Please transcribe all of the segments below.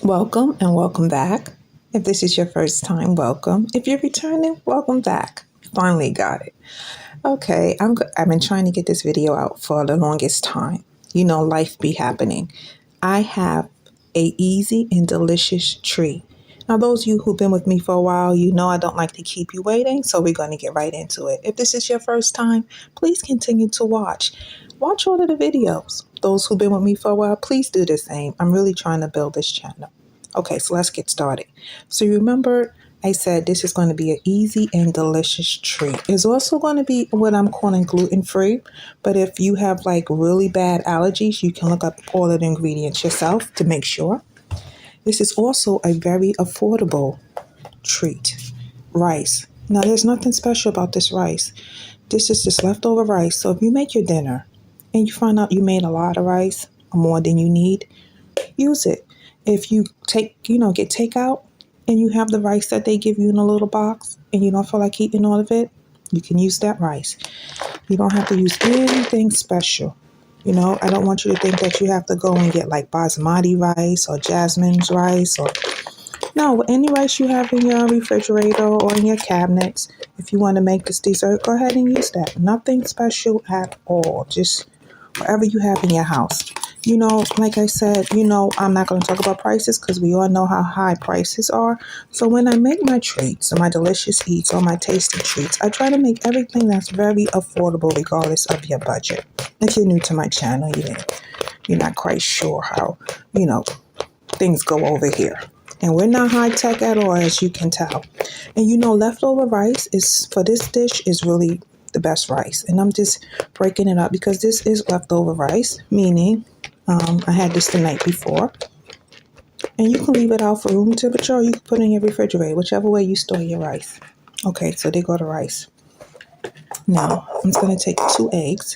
Welcome and welcome back. If this is your first time, welcome. If you're returning, welcome back. Finally got it. Okay, I've been trying to get this video out for the longest time. Life be happening. I have a easy and delicious treat. Now, those of you who've been with me for a while, you know I don't like to keep you waiting, so we're going to get right into it. If this is your first time, please continue to watch. Watch all of the videos. Those who've been with me for a while, please do the same. I'm really trying to build this channel. Okay, so let's get started. So you remember I said this is going to be an easy and delicious treat. It's also going to be what I'm calling gluten-free, but if you have like really bad allergies, you can look up all of the ingredients yourself to make sure. This is also a very affordable treat. Rice. Now, there's nothing special about this rice. This is just leftover rice. So if you make your dinner and you find out you made a lot of rice, more than you need, use it. If you get takeout and you have the rice that they give you in a little box and you don't feel like eating all of it, you can use that rice. You don't have to use anything special. I don't want you to think that you have to go and get like basmati rice or jasmine's rice or no, any rice you have in your refrigerator or in your cabinets. If you want to make this dessert, go ahead and use that. Nothing special at all. Just whatever you have in your house. Like I said, I'm not going to talk about prices because we all know how high prices are. So when I make my treats or my delicious eats or my tasty treats, I try to make everything that's very affordable regardless of your budget. If you're new to my channel, you're not quite sure how, things go over here. And we're not high tech at all, as you can tell. And leftover rice is for this dish is really the best rice. And I'm just breaking it up because this is leftover rice, meaning I had this the night before. And you can leave it out for room temperature or you can put it in your refrigerator, whichever way you store your rice. Okay, so there go the rice. Now, I'm just going to take 2 eggs.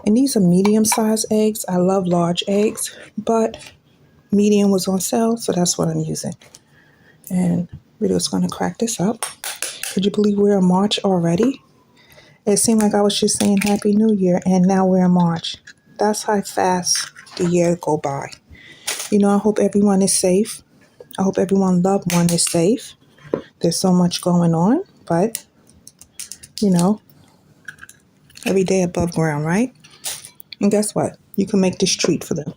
And these are medium-sized eggs. I love large eggs, but medium was on sale, so that's what I'm using. And we're just going to crack this up. Could you believe we're in March already? It seemed like I was just saying Happy New Year, and now we're in March. That's how fast the year go by. I hope everyone is safe. I hope everyone loved one is safe. There's so much going on, but, every day above ground, right? And guess what? You can make this treat for them.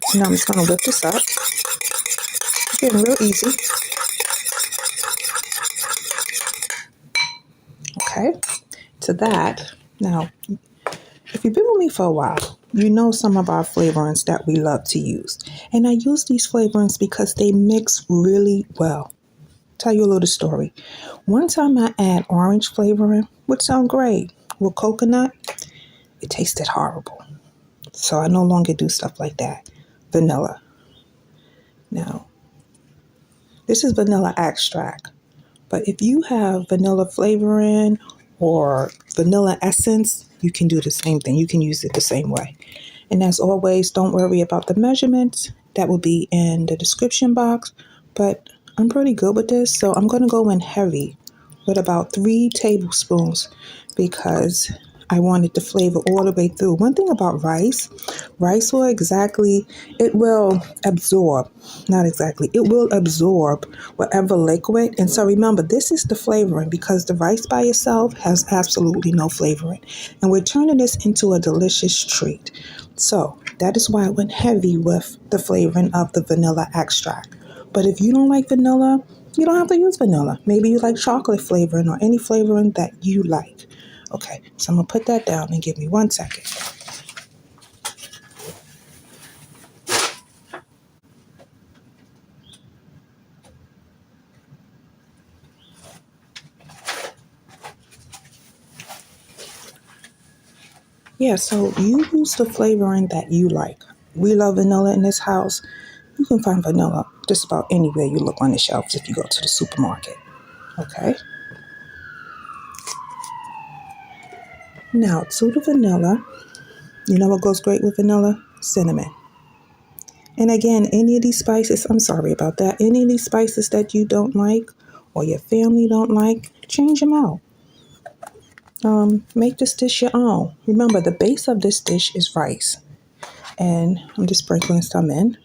So now I'm just going to whip this up. It's getting real easy. Okay, to that, now, if you've been with me for a while, you know some of our flavorings that we love to use. And I use these flavorings because they mix really well. Tell you a little story. One time I add orange flavoring, which sound great. With coconut, it tasted horrible. So I no longer do stuff like that. Vanilla. Now, this is vanilla extract. But if you have vanilla flavoring or vanilla essence, you can do the same thing. You can use it the same way. And as always, don't worry about the measurements. That will be in the description box. But I'm pretty good with this, so I'm going to go in heavy with about 3 tablespoons because I wanted the flavor all the way through. One thing about rice will it will absorb whatever liquid. And so remember, this is the flavoring because the rice by itself has absolutely no flavoring. And we're turning this into a delicious treat. So that is why I went heavy with the flavoring of the vanilla extract. But if you don't like vanilla, you don't have to use vanilla. Maybe you like chocolate flavoring or any flavoring that you like. Okay, so I'm going to put that down and give me 1 second. Yeah, so you use the flavoring that you like. We love vanilla in this house. You can find vanilla just about anywhere you look on the shelves if you go to the supermarket. Okay. Now, to the vanilla, you know what goes great with vanilla? Cinnamon. And again, any of these spices, I'm sorry about that. Any of these spices that you don't like or your family don't like, change them out. Make this dish your own. Remember, the base of this dish is rice. And I'm just sprinkling some in.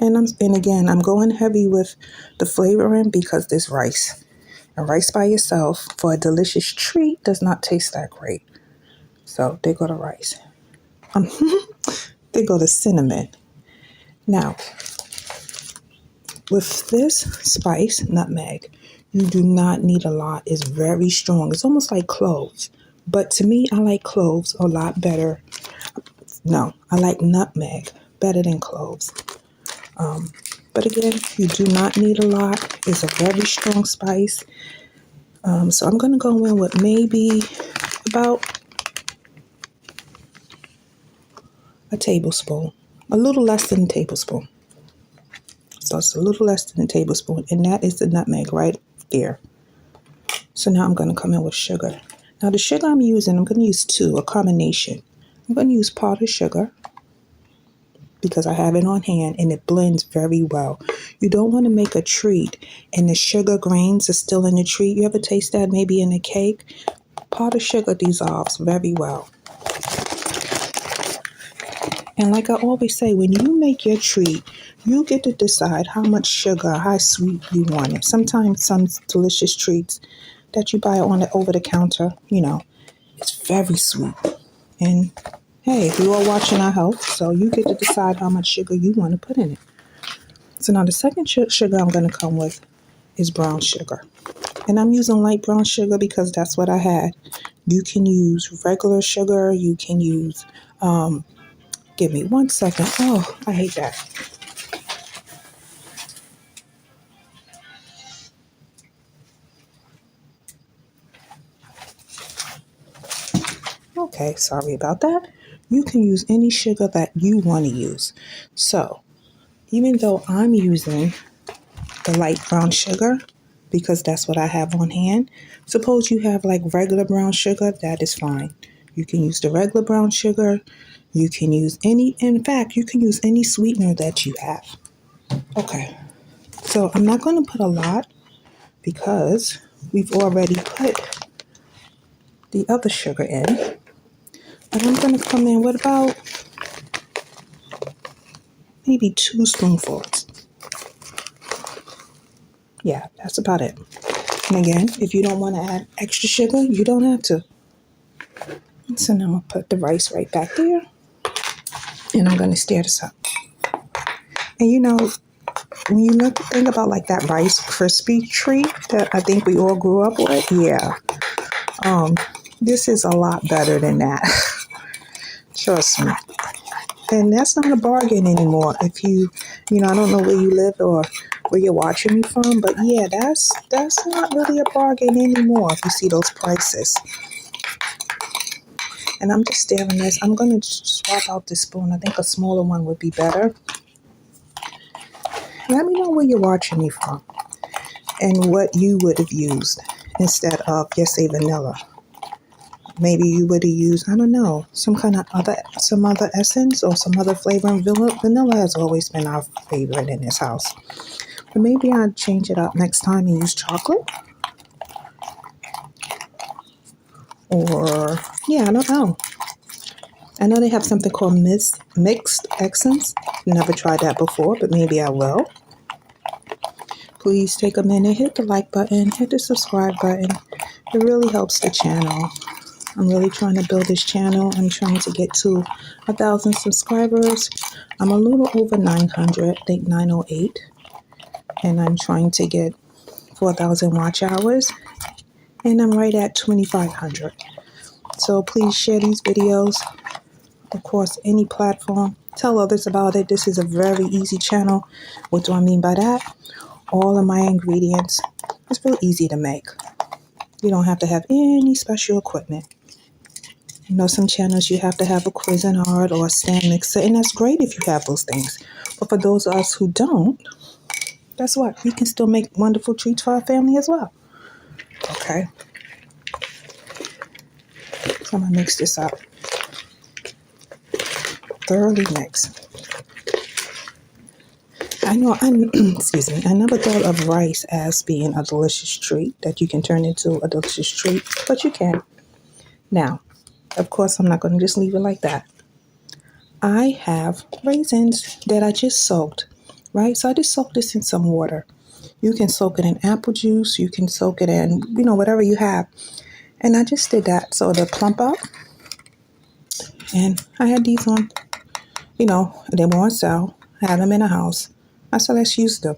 And again, I'm going heavy with the flavoring because there's rice. And rice by itself for a delicious treat does not taste that great. So there go the rice. Um, there go the cinnamon. Now, with this spice, nutmeg, you do not need a lot. It's very strong. It's almost like cloves. But to me, I like cloves a lot better. No, I like nutmeg better than cloves. But again, you do not need a lot. It's a very strong spice. So I'm going to go in with maybe about a tablespoon, a little less than a tablespoon. So it's a little less than a tablespoon, and that is the nutmeg right there. So now I'm going to come in with sugar. Now the sugar I'm using, I'm going to use two, a combination. I'm going to use powdered sugar because I have it on hand and it blends very well. You don't want to make a treat and the sugar grains are still in the treat. You ever taste that maybe in a cake? Powdered sugar dissolves very well. And like I always say, when you make your treat, you get to decide how much sugar, how sweet you want it. Sometimes some delicious treats that you buy on the over the counter, it's very sweet. And hey, we are watching our health, so you get to decide how much sugar you want to put in it. So now the second sugar I'm going to come with is brown sugar. And I'm using light brown sugar because that's what I had. You can use regular sugar. You can use, give me 1 second. Oh, I hate that. Okay, sorry about that. You can use any sugar that you want to use. So even though I'm using the light brown sugar, because that's what I have on hand, suppose you have like regular brown sugar, that is fine. You can use the regular brown sugar. You can use in fact, you can use any sweetener that you have. Okay, so I'm not going to put a lot because we've already put the other sugar in. But I'm going to come in with about maybe 2 spoonfuls. Yeah, that's about it. And again, if you don't want to add extra sugar, you don't have to. So now I'm going to put the rice right back there. And I'm going to stir this up. And when you think about like that Rice Krispie treat that I think we all grew up with, yeah. This is a lot better than that. Trust me. And that's not a bargain anymore. If I don't know where you live or where you're watching me from, but yeah, that's not really a bargain anymore if you see those prices. And I'm just stirring this. I'm going to swap out this spoon. I think a smaller one would be better. Let me know where you're watching me from and what you would have used instead of, just say, vanilla. Maybe you would have used, I don't know, some other essence or some other flavor. Vanilla has always been our favorite in this house. But maybe I'll change it up next time and use chocolate. Or, yeah, I don't know. I know they have something called mixed essence. Never tried that before, but maybe I will. Please take a minute, hit the like button, hit the subscribe button. It really helps the channel. I'm really trying to build this channel. I'm trying to get to 1,000 subscribers. I'm a little over 900, I think 908. And I'm trying to get 4,000 watch hours. And I'm right at 2,500. So please share these videos across any platform. Tell others about it. This is a very easy channel. What do I mean by that? All of my ingredients. It's real easy to make. You don't have to have any special equipment. Some channels you have to have a Cuisinart or a stand mixer, and that's great if you have those things. But for those of us who don't, guess what? We can still make wonderful treats for our family as well. Okay. So I'm going to mix this up. Thoroughly mix. Excuse me, I never thought of rice as being a delicious treat that you can turn into a delicious treat, but you can. Now, of course, I'm not going to just leave it like that. I have raisins that I just soaked right? So I just soak this in some water. You can soak it in apple juice. You can soak it in, whatever you have. And I just did that so they'll plump up. And I had these on, they were on sale. I had them in the house. I said, let's use them.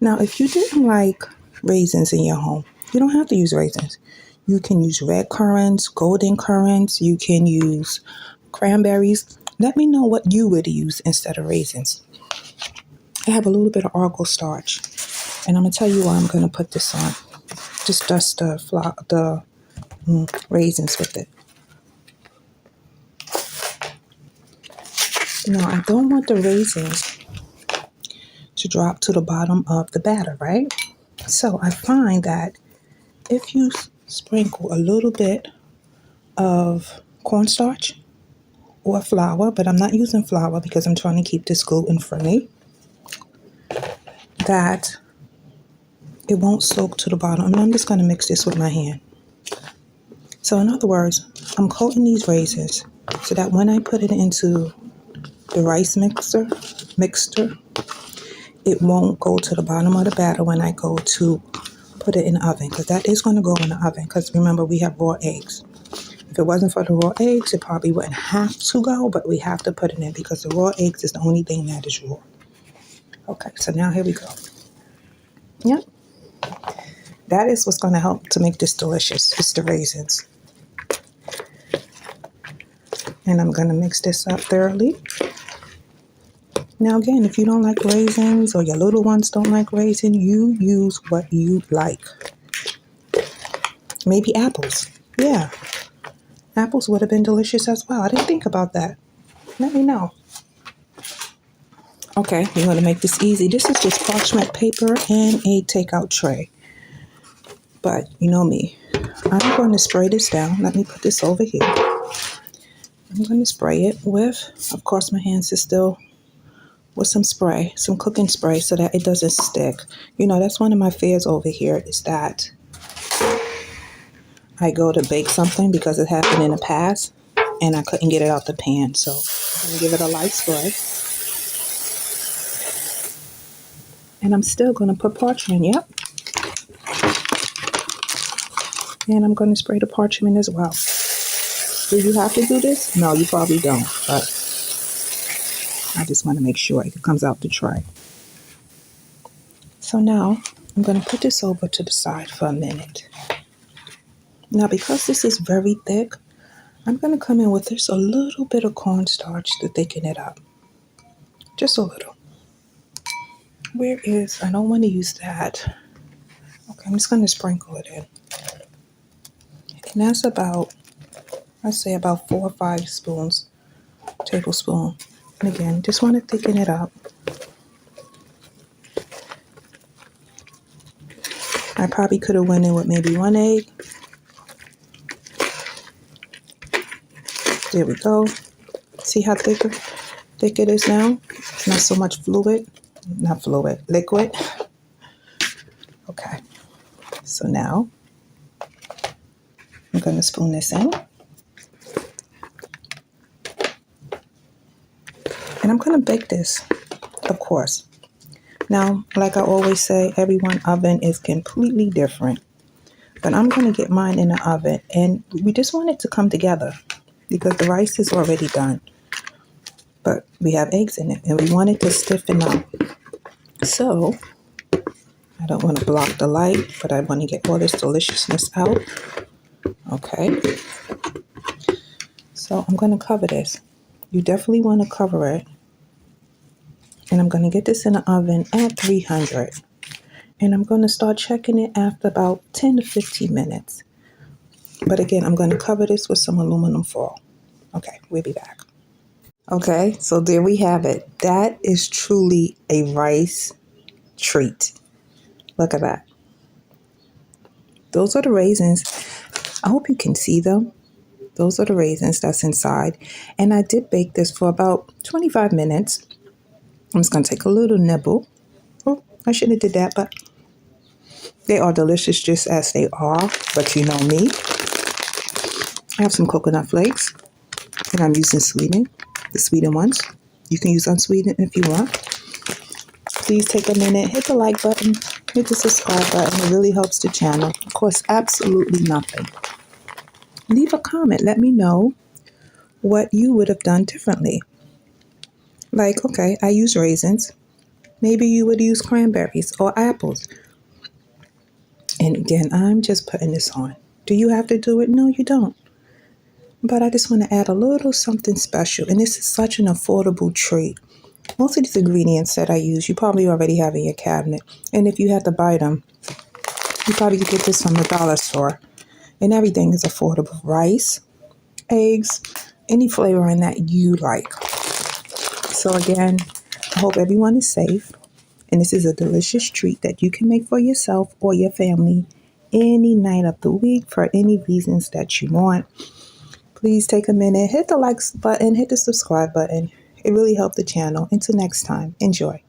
Now, if you didn't like raisins in your home, you don't have to use raisins. You can use red currants, golden currants. You can use cranberries. Let me know what you would use instead of raisins. I have a little bit of cornstarch, and I'm going to tell you why I'm going to put this on. Just dust the raisins with it. Now, I don't want the raisins to drop to the bottom of the batter, right? So I find that if you sprinkle a little bit of cornstarch or flour, but I'm not using flour because I'm trying to keep this gluten-free, that it won't soak to the bottom. And I'm just going to mix this with my hand. So in other words, I'm coating these raisins so that when I put it into the rice mixer, it won't go to the bottom of the batter when I go to put it in the oven, because that is going to go in the oven, because remember, we have raw eggs. If it wasn't for the raw eggs, it probably wouldn't have to go, but we have to put it in because the raw eggs is the only thing that is raw. Okay, so now here we go. Yep. That is what's going to help to make this delicious. It's the raisins. And I'm going to mix this up thoroughly. Now again, if you don't like raisins or your little ones don't like raisin, you use what you like. Maybe apples. Yeah. Apples would have been delicious as well. I didn't think about that. Let me know. Okay, we're going to make this easy. This is just parchment paper and a takeout tray. But you know me. I'm going to spray this down. Let me put this over here. I'm going to spray it with, of course, my hands are still with some spray, some cooking spray so that it doesn't stick. That's one of my fears over here is that I go to bake something because it happened in the past and I couldn't get it out the pan. So I'm going to give it a light spray. And I'm still going to put parchment, yep. And I'm going to spray the parchment as well. Do you have to do this? No, you probably don't, but I just want to make sure it comes out the tray. So now I'm going to put this over to the side for a minute. Now, because this is very thick, I'm going to come in with just a little bit of cornstarch to thicken it up. Just a little. I don't want to use that. Okay, I'm just going to sprinkle it in. And that's about 4 or 5 tablespoons. And again, just want to thicken it up. I probably could have went in with maybe 1 egg. There we go. See how thick it is now? Not so much liquid. Okay. So now I'm going to spoon this in. And I'm going to bake this, of course. Now, like I always say, everyone's oven is completely different. But I'm going to get mine in the oven. And we just want it to come together because the rice is already done. But we have eggs in it and we want it to stiffen up. So, I don't want to block the light, but I want to get all this deliciousness out. Okay. So, I'm going to cover this. You definitely want to cover it. And I'm going to get this in the oven at 300. And I'm going to start checking it after about 10 to 15 minutes. But again, I'm going to cover this with some aluminum foil. Okay, we'll be back. Okay, so there we have it. That is truly a rice treat. Look at that. Those are the raisins. I hope you can see them. Those are the raisins that's inside. And I did bake this for about 25 minutes. I'm just going to take a little nibble. Oh, I shouldn't have did that, but they are delicious just as they are. But you know me. I have some coconut flakes. And I'm using Sweetened, the sweetened ones. You can use unsweetened if you want. please take a minute, hit the like button, hit the subscribe button. It really helps the channel. Of course, absolutely nothing. Leave a comment. Let me know what you would have done differently. Like, okay, I use raisins. Maybe you would use cranberries or apples. And again, I'm just putting this on. Do you have to do it? No, you don't. But I just want to add a little something special. And this is such an affordable treat. Most of these ingredients that I use, you probably already have in your cabinet. And if you had to buy them, you probably could get this from the dollar store. And everything is affordable. Rice, eggs, any flavoring that you like. So again, I hope everyone is safe. And this is a delicious treat that you can make for yourself or your family any night of the week for any reasons that you want. Please take a minute, hit the likes button, hit the subscribe button. It really helped the channel. Until next time, enjoy.